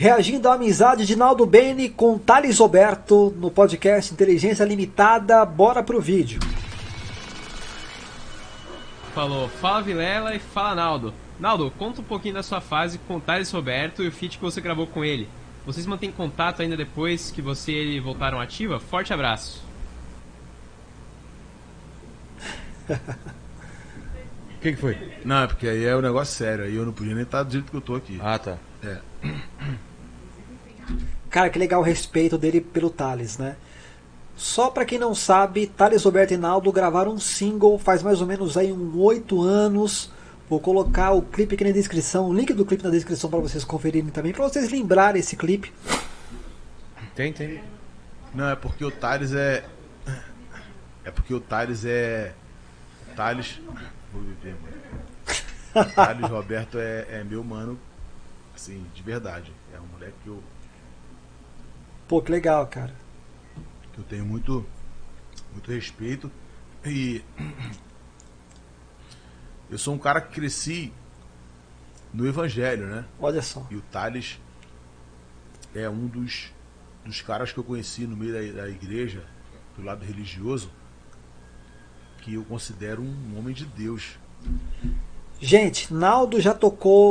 Reagindo à amizade de Naldo Bene com Thales Roberto no podcast Inteligência Limitada, bora pro vídeo. Falou, fala Vilela e fala Naldo. Naldo, conta um pouquinho da sua fase com o Thales Roberto e o feat que você gravou com ele. Vocês mantêm contato ainda depois que você e ele voltaram ativa? Forte abraço. O que foi? Não, é porque aí é um negócio sério, aí eu não podia nem estar do jeito que eu tô aqui. Ah, tá. É. Cara, que legal o respeito dele pelo Thales, né? Só pra quem não sabe, Thales Roberto e Naldo gravaram um single faz mais ou menos aí uns 8 anos. Vou colocar o clipe aqui na descrição, o link do clipe na descrição para vocês conferirem também, para vocês lembrarem esse clipe. Tem. Não, é porque o Thales é... É porque o Thales é... O Thales... Vou beber, mano. O Thales Roberto é meu mano, assim, de verdade. É um moleque que eu... Pô, que legal, cara. Que eu tenho muito respeito. E... Eu sou um cara que cresci no Evangelho, né? Olha só. E o Thales é um dos caras que eu conheci no meio da igreja, do lado religioso, que eu considero um homem de Deus. Gente, Naldo já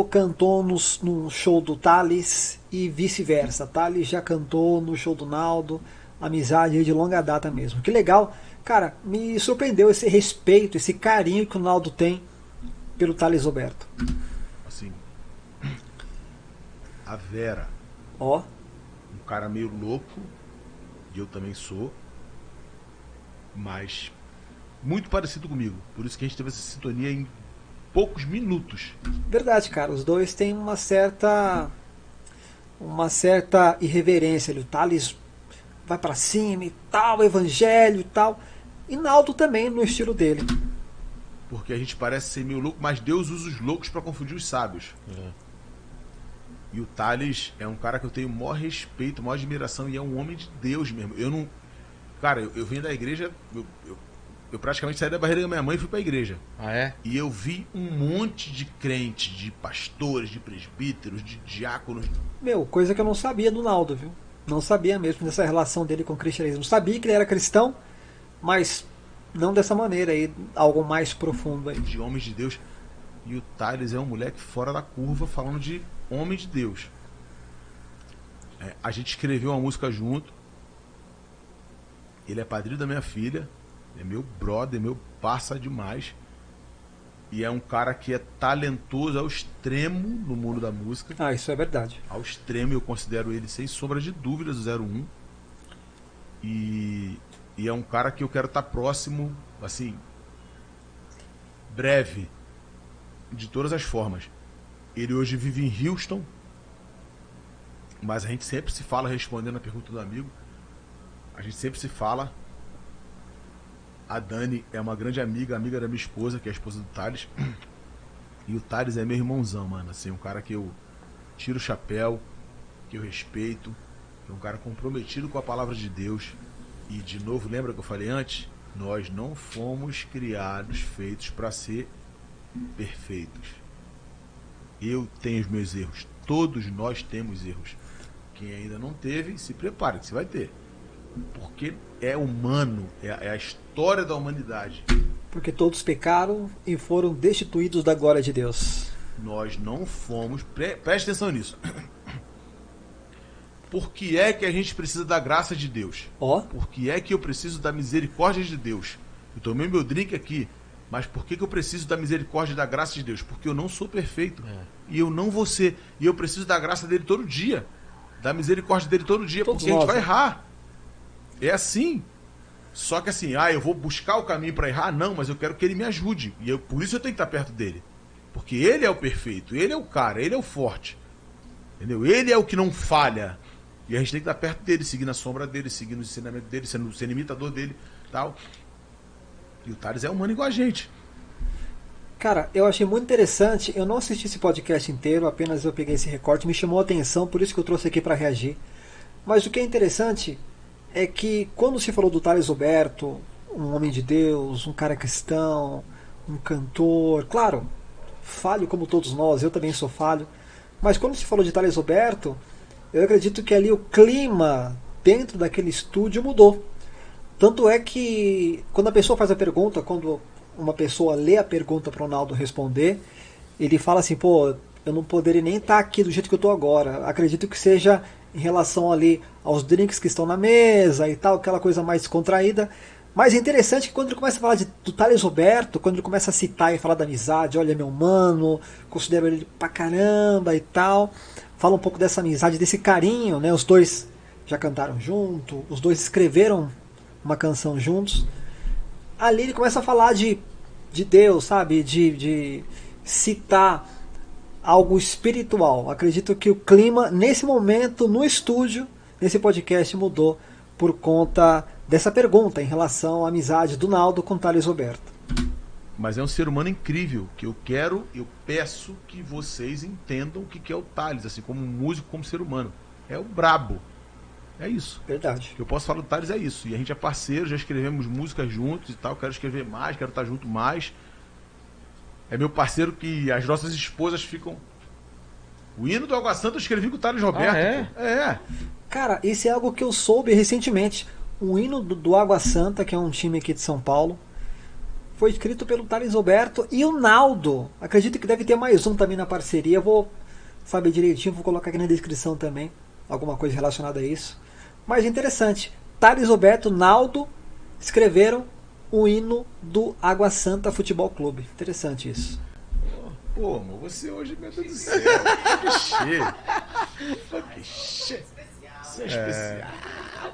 cantou no show do Thales e vice-versa. Thales já cantou no show do Naldo, amizade aí de longa data mesmo. Que legal. Cara, me surpreendeu esse respeito, esse carinho que o Naldo tem pelo Thales Roberto. Assim, a Vera, Ó, um cara meio louco, e eu também sou, mas muito parecido comigo. Por isso que a gente teve essa sintonia em poucos minutos. verdade, cara. Os dois têm uma certa irreverência ali. O Thales vai pra cima e tal, evangelho e tal. E Naldo também no estilo dele. Porque a gente parece ser meio louco, mas Deus usa os loucos para confundir os sábios. E o Thales é um cara que eu tenho o maior respeito, maior admiração, e é um homem de Deus mesmo. Eu não... Cara, eu vim da igreja, eu praticamente saí da barriga da minha mãe e fui pra igreja. Ah, é? E eu vi um monte de crentes, de pastores, de presbíteros, de diáconos. Meu, coisa que eu não sabia do Naldo, viu? Não sabia mesmo dessa relação dele com o cristianismo. Sabia que ele era cristão, mas não dessa maneira aí, algo mais profundo aí. De homens de Deus. E o Thales é um moleque fora da curva, falando de homem de Deus. A gente escreveu uma música junto. Ele é padrinho da minha filha. É meu brother, meu parça demais. E é um cara que é talentoso ao extremo no mundo da música. Ah, isso é verdade. Ao extremo, eu considero ele sem sombra de dúvidas o 01. E é um cara que eu quero estar próximo, assim, breve, de todas as formas. Ele hoje vive em Houston, mas a gente sempre se fala, respondendo a pergunta do amigo, a gente sempre se fala. A Dani é uma grande amiga da minha esposa, que é a esposa do Thales. E o Thales é meu irmãozão, mano, assim, um cara que eu tiro o chapéu, que eu respeito, que é um cara comprometido com a palavra de Deus. E de novo, lembra que eu falei antes? Nós não fomos criados, feitos para ser perfeitos. Eu tenho os meus erros. Todos nós temos erros. Quem ainda não teve, se prepare que você vai ter. Porque é humano, é a história da humanidade. Porque todos pecaram e foram destituídos da glória de Deus. Nós não fomos... Preste atenção nisso. Por que é que a gente precisa da graça de Deus? Ó. Por que é que eu preciso da misericórdia de Deus? Eu tomei meu drink aqui, mas por que eu preciso da misericórdia e da graça de Deus? Porque eu não sou perfeito. E eu não vou ser. E eu preciso da graça dele todo dia. Da misericórdia dele todo dia, Todos porque a gente nós, vai né? errar. É assim. Só que assim, eu vou buscar o caminho para errar? Não, mas eu quero que ele me ajude. E por isso eu tenho que estar perto dele. Porque ele é o perfeito, ele é o cara, ele é o forte. Entendeu? Ele é o que não falha. E a gente tem que estar perto dele, seguindo a sombra dele, seguindo o ensinamento dele, sendo imitador dele, tal. E o Thales é humano igual a gente. Cara, eu achei muito interessante. Eu não assisti esse podcast inteiro, apenas eu peguei esse recorte, me chamou a atenção, por isso que eu trouxe aqui para reagir. Mas o que é interessante é que quando se falou do Thales Roberto, um homem de Deus, um cara cristão, um cantor, claro, falho como todos nós, eu também sou falho, mas quando se falou de Thales Roberto, eu acredito que ali o clima dentro daquele estúdio mudou. Tanto é que quando a pessoa faz a pergunta, quando uma pessoa lê a pergunta para o Naldo responder, ele fala assim, pô, eu não poderia nem estar aqui do jeito que eu estou agora. Acredito que seja em relação ali aos drinks que estão na mesa e tal, aquela coisa mais descontraída. Mas é interessante que quando ele começa a falar do Thales Roberto, quando ele começa a citar e falar da amizade, olha meu mano, considero ele pra caramba e tal, fala um pouco dessa amizade, desse carinho, né? Os dois já cantaram junto, os dois escreveram uma canção juntos. Ali ele começa a falar de Deus, sabe? De citar algo espiritual. Acredito que o clima, nesse momento, no estúdio, nesse podcast, mudou por conta dessa pergunta em relação à amizade do Naldo com Thales Roberto. Mas é um ser humano incrível, que eu peço que vocês entendam o que é o Thales, assim, como músico, como ser humano. É o brabo. É isso. Verdade. O que eu posso falar do Thales é isso. E a gente é parceiro, já escrevemos músicas juntos e tal, quero escrever mais, quero estar junto mais. É meu parceiro que as nossas esposas ficam... O hino do Água Santa eu escrevi com o Thales Roberto. É. Cara, isso é algo que eu soube recentemente. O hino do Água Santa, que é um time aqui de São Paulo, foi escrito pelo Thales Roberto e o Naldo. Acredito que deve ter mais um também na parceria. Vou saber direitinho, vou colocar aqui na descrição também alguma coisa relacionada a isso. Mas interessante, Thales Roberto, Naldo escreveram o hino do Água Santa Futebol Clube. Interessante isso. Pô, amor, você hoje, meu Deus do céu, Você é especial.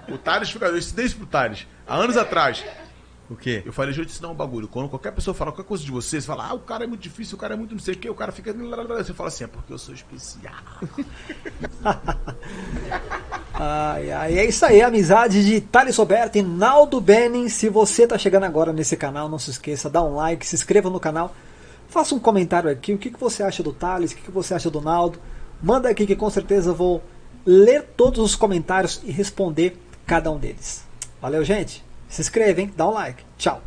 O Thales fica. Eu ensinei isso pro Thales há anos atrás. O quê? Eu falei, deixa eu te ensinar um bagulho. Quando qualquer pessoa fala qualquer coisa de você, você fala, o cara é muito difícil, o cara é muito não sei o que, o cara fica. Você fala assim, é porque eu sou especial. É isso aí, a amizade de Thales Roberto e Naldo Benning. Se você tá chegando agora nesse canal, não se esqueça, dá um like, se inscreva no canal, faça um comentário aqui, o que você acha do Thales, o que você acha do Naldo. Manda aqui que com certeza eu vou ler todos os comentários e responder cada um deles. Valeu, gente? Se inscreva, hein? Dá um like. Tchau.